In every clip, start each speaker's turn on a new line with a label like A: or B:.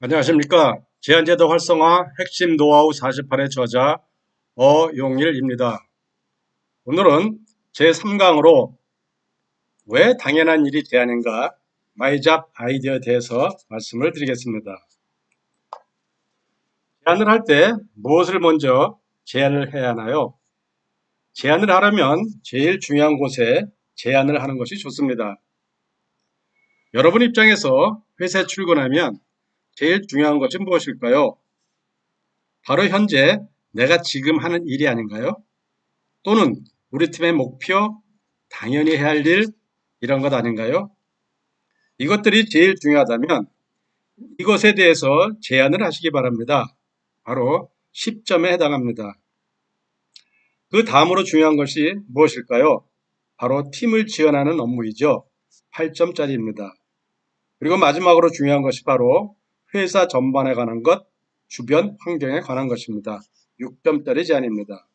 A: 안녕하십니까. 제한제도 활성화 핵심 노하우 48의 저자 어용일입니다. 오늘은 제3강으로 왜 당연한 일이 제한인가 마이잡 아이디어에 대해서 말씀을 드리겠습니다. 제안을 할 때 무엇을 먼저 제안을 해야 하나요? 제안을 하려면 제일 중요한 곳에 제안을 하는 것이 좋습니다. 여러분 입장에서 회사에 출근하면 제일 중요한 것이 무엇일까요? 바로 현재 내가 지금 하는 일이 아닌가요? 또는 우리 팀의 목표, 당연히 해야 할 일, 이런 것 아닌가요? 이것들이 제일 중요하다면 이것에 대해서 제안을 하시기 바랍니다. 바로 10점에 해당합니다. 그 다음으로 중요한 것이 무엇일까요? 바로 팀을 지원하는 업무이죠. 8점짜리입니다. 그리고 마지막으로 중요한 것이 바로 회사 전반에 관한 것, 주변 환경에 관한 것입니다. 6점짜리 제안입니다.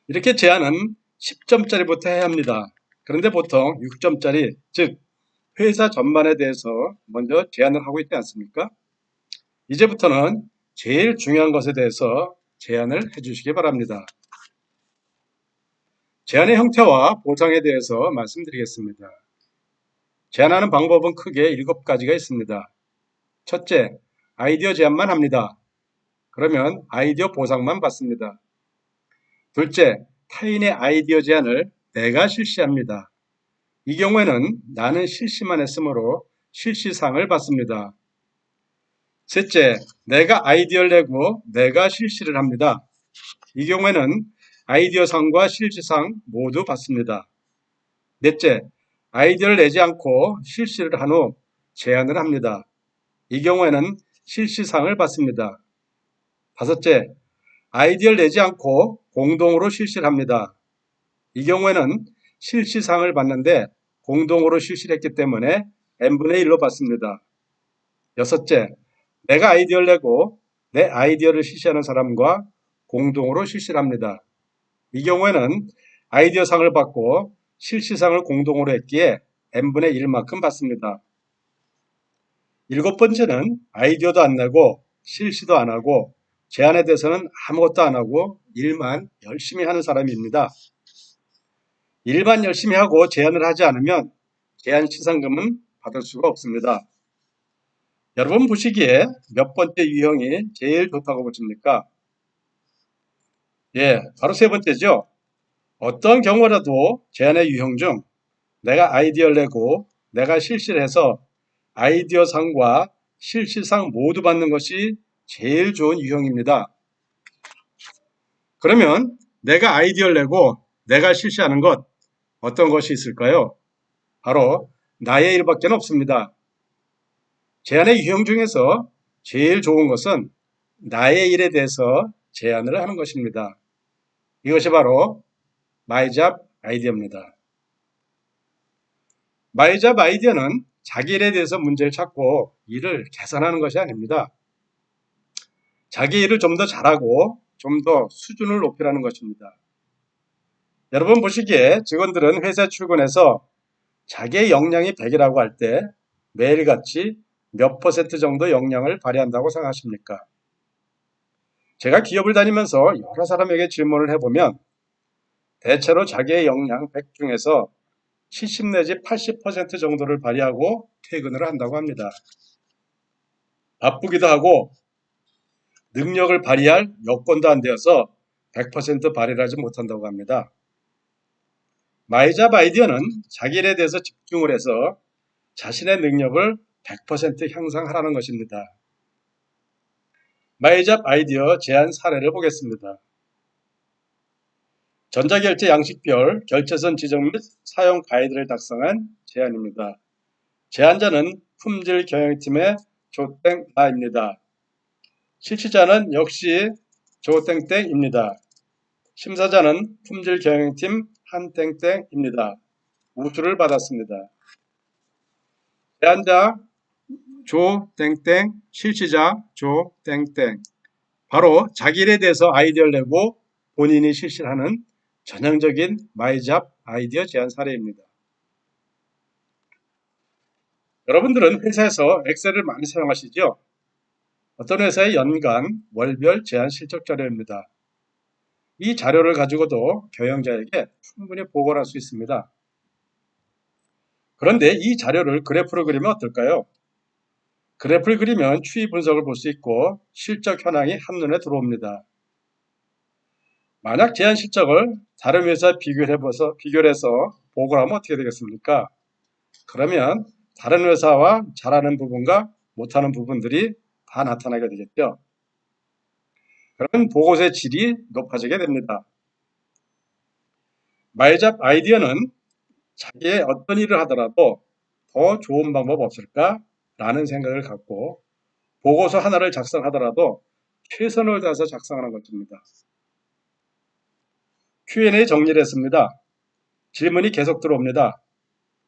A: 이렇게 제안은 10점짜리부터 해야 합니다. 그런데 보통 6점짜리, 즉 회사 전반에 대해서 먼저 제안을 하고 있지 않습니까? 이제부터는 제일 중요한 것에 대해서 제안을 해주시기 바랍니다. 제안의 형태와 보상에 대해서 말씀드리겠습니다. 제안하는 방법은 크게 7가지가 있습니다. 첫째, 아이디어 제안만 합니다. 그러면 아이디어 보상만 받습니다. 둘째, 타인의 아이디어 제안을 내가 실시합니다. 이 경우에는 나는 실시만 했으므로 실시상을 받습니다. 셋째, 내가 아이디어를 내고 내가 실시를 합니다. 이 경우에는 아이디어상과 실시상 모두 받습니다. 넷째, 아이디어를 내지 않고 실시를 한 후 제안을 합니다. 이 경우에는 실시상을 받습니다. 다섯째, 아이디어를 내지 않고 공동으로 실시를 합니다. 이 경우에는 실시상을 받는데 공동으로 실시를 했기 때문에 n분의 1로 받습니다. 여섯째, 내가 아이디어를 내고 내 아이디어를 실시하는 사람과 공동으로 실시를 합니다. 이 경우에는 아이디어상을 받고 실시상을 공동으로 했기에 n분의 1만큼 받습니다. 일곱 번째는 아이디어도 안 내고 실시도 안 하고 제안에 대해서는 아무것도 안 하고 일만 열심히 하는 사람입니다. 일만 열심히 하고 제안을 하지 않으면 제안 시상금은 받을 수가 없습니다. 여러분 보시기에 몇 번째 유형이 제일 좋다고 보십니까? 바로 세 번째죠. 어떤 경우라도 제안의 유형 중 내가 아이디어를 내고 내가 실시를 해서 아이디어상과 실시상 모두 받는 것이 제일 좋은 유형입니다. 그러면 내가 아이디어를 내고 내가 실시하는 것 어떤 것이 있을까요? 바로 나의 일밖에 없습니다. 제안의 유형 중에서 제일 좋은 것은 나의 일에 대해서 제안을 하는 것입니다. 이것이 바로 마이잡 아이디어입니다. 마이잡 아이디어는 자기 일에 대해서 문제를 찾고 일을 개선하는 것이 아닙니다. 자기 일을 좀 더 잘하고 좀 더 수준을 높이라는 것입니다. 여러분 보시기에 직원들은 회사 출근해서 자기의 역량이 100이라고 할 때 매일같이 몇 퍼센트 정도 역량을 발휘한다고 생각하십니까? 제가 기업을 다니면서 여러 사람에게 질문을 해보면 대체로 자기의 역량 100 중에서 70 내지 80% 정도를 발휘하고 퇴근을 한다고 합니다. 바쁘기도 하고 능력을 발휘할 여건도 안 되어서 100% 발휘를 하지 못한다고 합니다. 마이잡 아이디어는 자기 일에 대해서 집중을 해서 자신의 능력을 100% 향상하라는 것입니다. 마이잡 아이디어 제안 사례를 보겠습니다. 전자결제 양식별 결제선 지정 및 사용 가이드를 작성한 제안입니다. 제안자는 품질경영팀의 조땡아입니다. 실시자는 역시 조땡땡입니다. 심사자는 품질경영팀 한땡땡입니다. 우수를 받았습니다. 제안자 조땡땡, 실시자 조땡땡. 바로 자기 일에 대해서 아이디어를 내고 본인이 실시를 하는 전형적인 마이잡 아이디어 제안 사례입니다. 여러분들은 회사에서 엑셀을 많이 사용하시죠? 어떤 회사의 연간 월별 제안 실적 자료입니다. 이 자료를 가지고도 경영자에게 충분히 보고를 할 수 있습니다. 그런데 이 자료를 그래프로 그리면 어떨까요? 그래프를 그리면 추이 분석을 볼 수 있고 실적 현황이 한눈에 들어옵니다. 만약 제안 실적을 다른 회사 비교를 해서 보고를 하면 어떻게 되겠습니까? 그러면 다른 회사와 잘하는 부분과 못하는 부분들이 다 나타나게 되겠죠. 그러면 보고서의 질이 높아지게 됩니다. 마이잡 아이디어는 자기의 어떤 일을 하더라도 더 좋은 방법 없을까? 라는 생각을 갖고 보고서 하나를 작성하더라도 최선을 다해서 작성하는 것입니다. Q&A 정리를 했습니다. 질문이 계속 들어옵니다.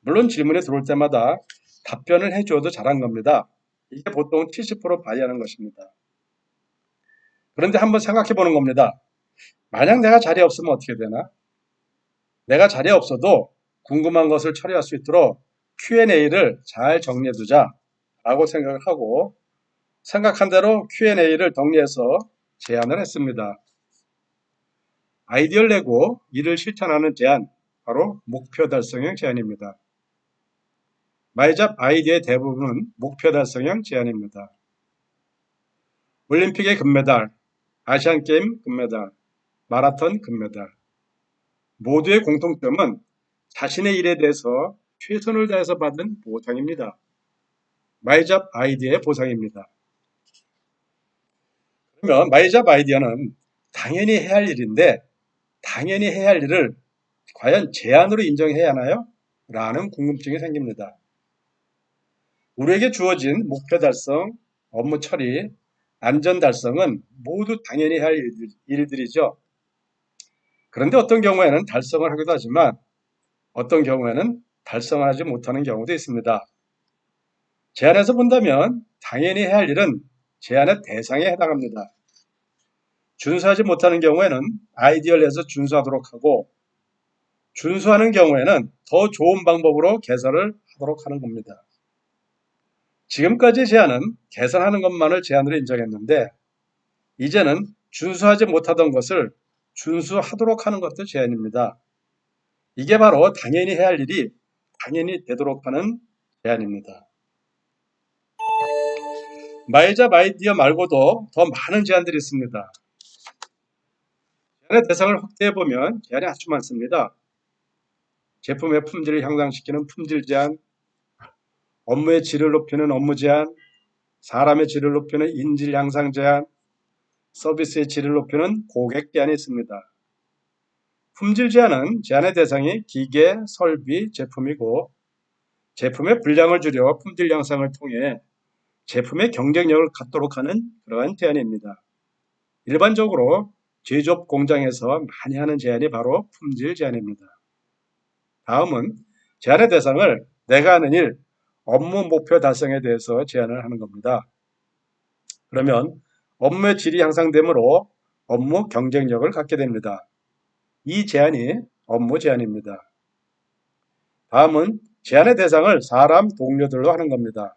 A: 물론 질문이 들어올 때마다 답변을 해줘도 잘한 겁니다. 이게 보통 70% 발휘하는 것입니다. 그런데 한번 생각해 보는 겁니다. 만약 내가 자리에 없으면 어떻게 되나? 내가 자리에 없어도 궁금한 것을 처리할 수 있도록 Q&A를 잘 정리해 두자 라고 생각을 하고 생각한 대로 Q&A를 정리해서 제안을 했습니다. 아이디어를 내고 이를 실천하는 제안, 바로 목표 달성형 제안입니다. 마이잡 아이디어의 대부분은 목표 달성형 제안입니다. 올림픽의 금메달, 아시안게임 금메달, 마라톤 금메달. 모두의 공통점은 자신의 일에 대해서 최선을 다해서 받은 보상입니다. 마이잡 아이디어의 보상입니다. 그러면 마이잡 아이디어는 당연히 해야 할 일인데 당연히 해야 할 일을 과연 제안으로 인정해야 하나요? 라는 궁금증이 생깁니다. 우리에게 주어진 목표 달성, 업무 처리, 안전 달성은 모두 당연히 해야 할 일들이죠. 그런데 어떤 경우에는 달성을 하기도 하지만 어떤 경우에는 달성을 하지 못하는 경우도 있습니다. 제안에서 본다면 당연히 해야 할 일은 제안의 대상에 해당합니다. 준수하지 못하는 경우에는 아이디어를 내서 준수하도록 하고 준수하는 경우에는 더 좋은 방법으로 개선을 하도록 하는 겁니다. 지금까지 제안은 개선하는 것만을 제안으로 인정했는데 이제는 준수하지 못하던 것을 준수하도록 하는 것도 제안입니다. 이게 바로 당연히 해야 할 일이 당연히 되도록 하는 제안입니다. 마이잡 아이디어 말고도 더 많은 제안들이 있습니다. 제안의 대상을 확대해보면 제안이 아주 많습니다. 제품의 품질을 향상시키는 품질 제안, 업무의 질을 높이는 업무 제안, 사람의 질을 높이는 인질 향상 제안, 서비스의 질을 높이는 고객 제안이 있습니다. 품질 제안은 제안의 대상이 기계, 설비, 제품이고 제품의 분량을 줄여 품질 향상을 통해 제품의 경쟁력을 갖도록 하는 그러한 제안입니다. 일반적으로 제조업 공장에서 많이 하는 제안이 바로 품질 제안입니다. 다음은 제안의 대상을 내가 하는 일, 업무 목표 달성에 대해서 제안을 하는 겁니다. 그러면 업무의 질이 향상되므로 업무 경쟁력을 갖게 됩니다. 이 제안이 업무 제안입니다. 다음은 제안의 대상을 사람, 동료들로 하는 겁니다.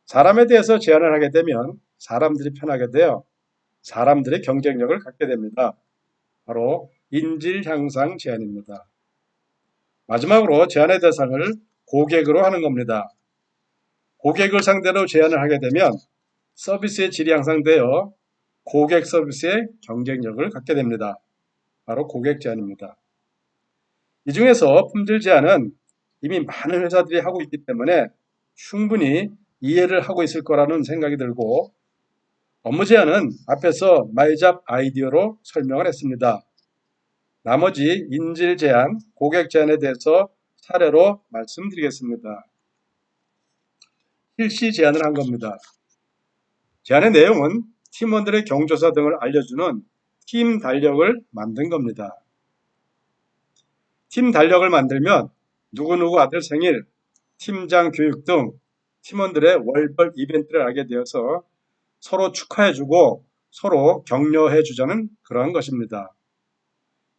A: 사람에 대해서 제안을 하게 되면 사람들이 편하게 되어 사람들의 경쟁력을 갖게 됩니다. 바로 인질 향상 제안입니다. 마지막으로 제안의 대상을 고객으로 하는 겁니다. 고객을 상대로 제안을 하게 되면 서비스의 질이 향상되어 고객 서비스의 경쟁력을 갖게 됩니다. 바로 고객 제안입니다. 이 중에서 품질 제안은 이미 많은 회사들이 하고 있기 때문에 충분히 이해를 하고 있을 거라는 생각이 들고 업무 제안은 앞에서 마이잡 아이디어로 설명을 했습니다. 나머지 인질 제안, 고객 제안에 대해서 사례로 말씀드리겠습니다. 실시 제안을 한 겁니다. 제안의 내용은 팀원들의 경조사 등을 알려주는 팀 달력을 만든 겁니다. 팀 달력을 만들면 누구누구 아들 생일, 팀장 교육 등 팀원들의 월별 이벤트를 알게 되어서 서로 축하해주고 서로 격려해주자는 그러한 것입니다.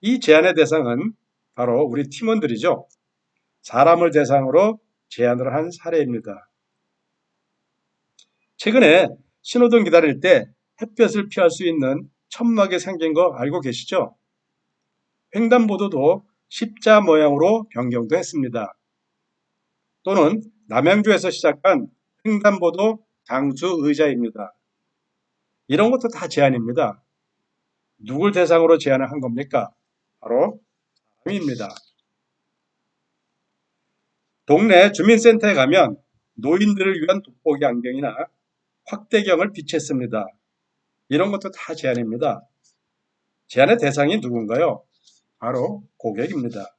A: 이 제안의 대상은 바로 우리 팀원들이죠. 사람을 대상으로 제안을 한 사례입니다. 최근에 신호등 기다릴 때 햇볕을 피할 수 있는 천막이 생긴 거 알고 계시죠? 횡단보도도 십자 모양으로 변경도 했습니다. 또는 남양주에서 시작한 횡단보도 장수 의자입니다. 이런 것도 다 제안입니다. 누굴 대상으로 제안을 한 겁니까? 바로 사람입니다. 동네 주민센터에 가면 노인들을 위한 돋보기 안경이나 확대경을 비치했습니다. 이런 것도 다 제안입니다. 제안의 대상이 누군가요? 바로 고객입니다.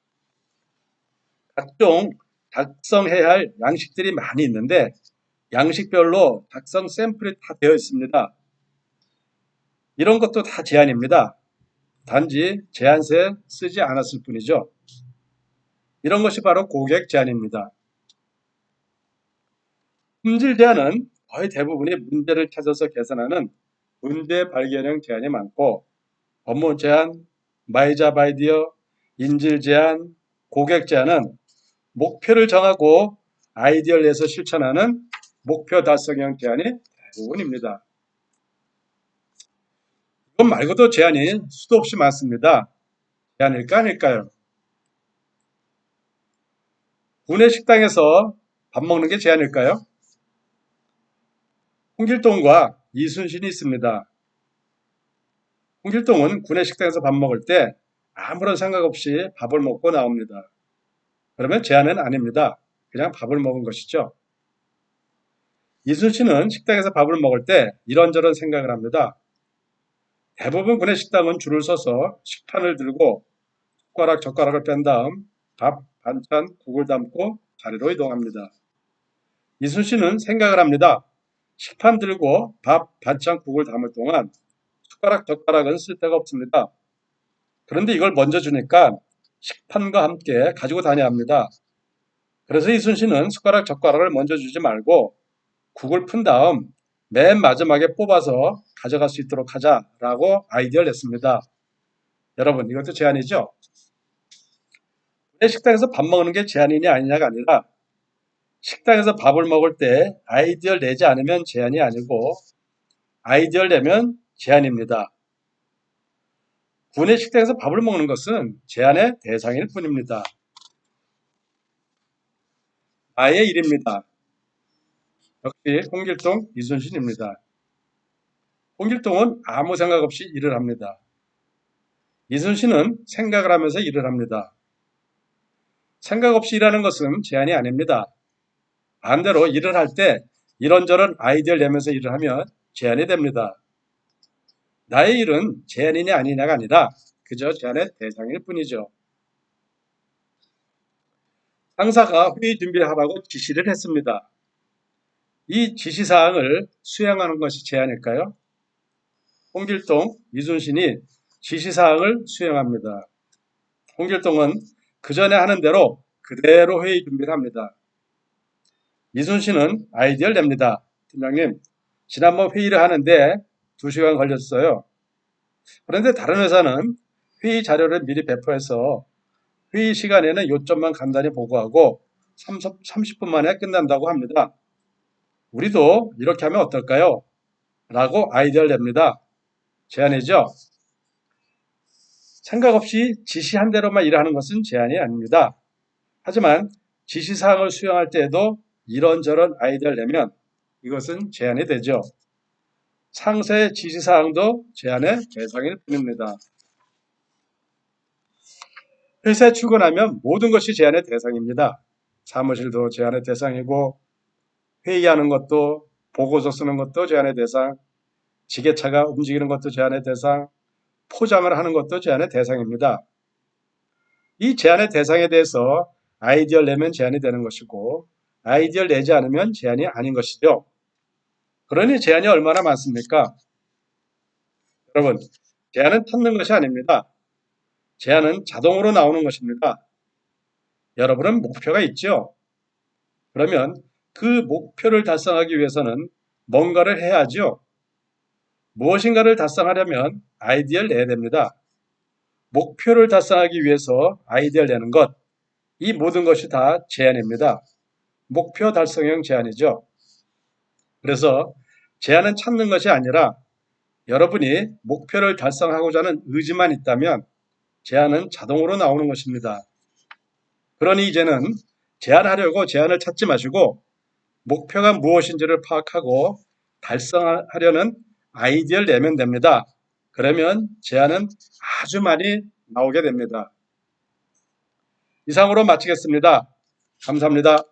A: 각종 작성해야 할 양식들이 많이 있는데 양식별로 작성 샘플이 다 되어 있습니다. 이런 것도 다 제안입니다. 단지 제안서에 쓰지 않았을 뿐이죠. 이런 것이 바로 고객 제안입니다. 품질 제안은 거의 대부분이 문제를 찾아서 개선하는 문제 발견형 제안이 많고 업무 제안, 마이잡 아이디어, 인질 제안, 고객 제안은 목표를 정하고 아이디어를 내서 실천하는 목표 달성형 제안이 대부분입니다. 이것 말고도 제안이 수도 없이 많습니다. 제안일까 아닐까요? 구내 식당에서 밥 먹는 게 제안일까요? 홍길동과 이순신이 있습니다. 홍길동은 구내 식당에서 밥 먹을 때 아무런 생각 없이 밥을 먹고 나옵니다. 그러면 제안은 아닙니다. 그냥 밥을 먹은 것이죠. 이순신은 식당에서 밥을 먹을 때 이런저런 생각을 합니다. 대부분 구내 식당은 줄을 서서 식판을 들고 숟가락, 젓가락을 뺀 다음 밥, 반찬, 국을 담고 자리로 이동합니다. 이순신은 생각을 합니다. 식판 들고 밥, 반찬, 국을 담을 동안 숟가락, 젓가락은 쓸 데가 없습니다. 그런데 이걸 먼저 주니까 식판과 함께 가지고 다녀야 합니다. 그래서 이순신은 숟가락, 젓가락을 먼저 주지 말고 국을 푼 다음 맨 마지막에 뽑아서 가져갈 수 있도록 하자라고 아이디어를 냈습니다. 여러분, 이것도 제안이죠? 내 식당에서 밥 먹는 게 제안이냐 아니냐가 아니라 식당에서 밥을 먹을 때 아이디어를 내지 않으면 제안이 아니고 아이디어를 내면 제안입니다. 구내 식당에서 밥을 먹는 것은 제안의 대상일 뿐입니다. 나의 일입니다. 역시 홍길동, 이순신입니다. 홍길동은 아무 생각 없이 일을 합니다. 이순신은 생각을 하면서 일을 합니다. 생각 없이 일하는 것은 제안이 아닙니다. 반대로 일을 할 때 이런저런 아이디어를 내면서 일을 하면 제안이 됩니다. 나의 일은 제안이냐 아니냐가 아니라 그저 제안의 대상일 뿐이죠. 상사가 회의 준비를 하라고 지시를 했습니다. 이 지시사항을 수행하는 것이 제안일까요? 홍길동, 이순신이 지시사항을 수행합니다. 홍길동은 그 전에 하는 대로 그대로 회의 준비를 합니다. 이순신은 아이디어를 냅니다. 팀장님, 지난번 회의를 하는데 2시간 걸렸어요. 그런데 다른 회사는 회의 자료를 미리 배포해서 회의 시간에는 요점만 간단히 보고하고 30분 만에 끝난다고 합니다. 우리도 이렇게 하면 어떨까요? 라고 아이디어를 냅니다. 제안이죠. 생각 없이 지시한 대로만 일하는 것은 제안이 아닙니다. 하지만 지시사항을 수행할 때에도 이런저런 아이디어를 내면 이것은 제안이 되죠. 상세의 지시사항도 제안의 대상일 뿐입니다. 회사에 출근하면 모든 것이 제안의 대상입니다. 사무실도 제안의 대상이고 회의하는 것도 보고서 쓰는 것도 제안의 대상, 지게차가 움직이는 것도 제안의 대상, 포장을 하는 것도 제안의 대상입니다. 이 제안의 대상에 대해서 아이디어를 내면 제안이 되는 것이고 아이디어를 내지 않으면 제안이 아닌 것이죠. 그러니 제안이 얼마나 많습니까? 여러분, 제안은 찾는 것이 아닙니다. 제안은 자동으로 나오는 것입니다. 여러분은 목표가 있죠? 그러면 그 목표를 달성하기 위해서는 뭔가를 해야 하죠. 무엇인가를 달성하려면 아이디어를 내야 됩니다. 목표를 달성하기 위해서 아이디어를 내는 것, 이 모든 것이 다 제안입니다. 목표 달성형 제안이죠. 그래서 제안은 찾는 것이 아니라 여러분이 목표를 달성하고자 하는 의지만 있다면 제안은 자동으로 나오는 것입니다. 그러니 이제는 제안하려고 제안을 찾지 마시고 목표가 무엇인지를 파악하고 달성하려는 아이디어를 내면 됩니다. 그러면 제안은 아주 많이 나오게 됩니다. 이상으로 마치겠습니다. 감사합니다.